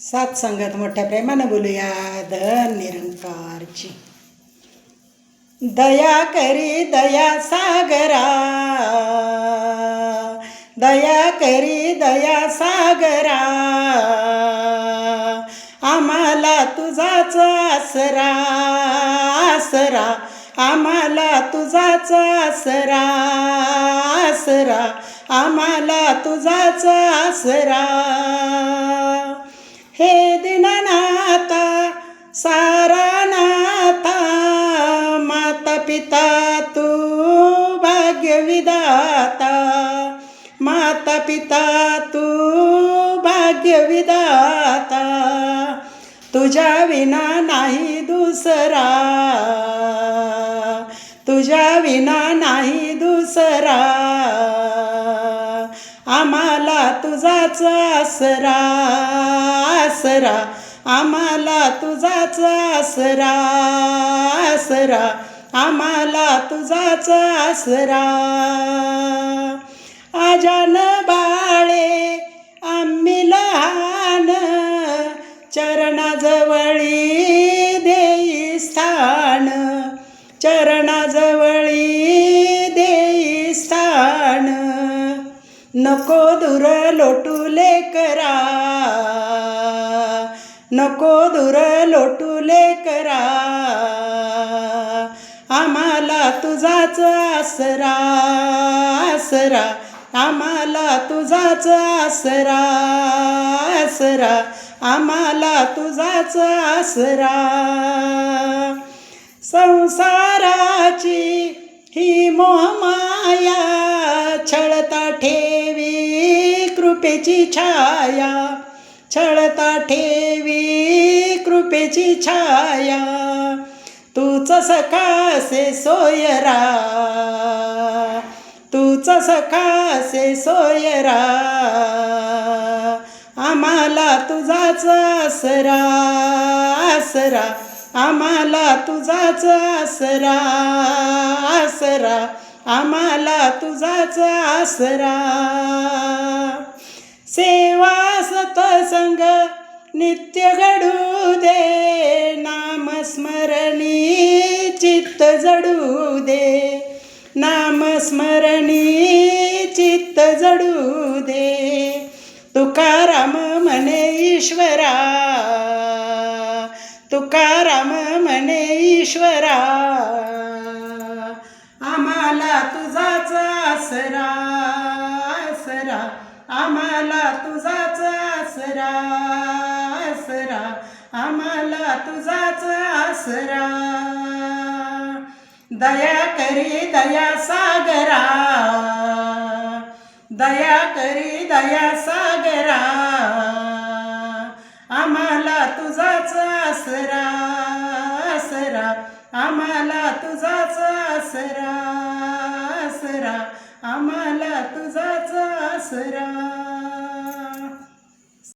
सात संगत मोठ्या प्रेमानं बोलूया धन निरंकारची. दया करी दया सागरा, दया करी दया सागरा, आम्हाला तुझाच आसरा आसरा, आम्हाला तुझाच आसरा आसरा, आम्हाला तुझाच आसरा. हे दीननाथा सारानाथा, माता पिता तू भाग्यविधाता, माता पिता तू भाग्यविधाता, तुझ्या विना नाही दुसरा, तुझ्या विना नाही दुसरा, आम्हाला तुझाच आसरा आसरा, आम्हाला तुझाच आसरा आसरा, आम्हाला तुझाच आसरा. आजान बाळे आम्ही लहान, चरणाजवळी देई स्थान, चरणाजवळी देई स्थान. नको दूर लोटू लेकरा, नको दूर लोटू लेकरा, आम्हाला तुझाच आसरा आसरा, आम्हाला तुझाच आसरा आसरा, आम्हाला तुझाच आसरा. संसाराची ही मोहमाया, छळता ठेवी कृपेची छाया, छळता ठेवी कृपेची छाया. तूच सखासे सोयरा, तूच सखासे सोयरा, आम्हाला तुझाच आसरा आसरा, आम्हाला तुझाच आसरा आसरा, आम्हाला तुझाच आसरा. सेवा सत्संग नित्य घडू दे, नामस्मरणी चित्त जडू दे, नामस्मरणी चित्त जडू दे. तुकाराम म्हणे ईश्वरा, तुकाराम म्हणे ईश्वरा, आम्हाला तुझाच आसरा आसरा, आम्हाला तुझाच आसरा आसरा, आम्हाला तुझाच आसरा. दया करी दया सागरा, दया करी दया सागरा, आम्हाला तुझाच आसरा आसरा, आम्हाला तुझाच आसरा आसरा, आम्हाला तुझाच आसरा.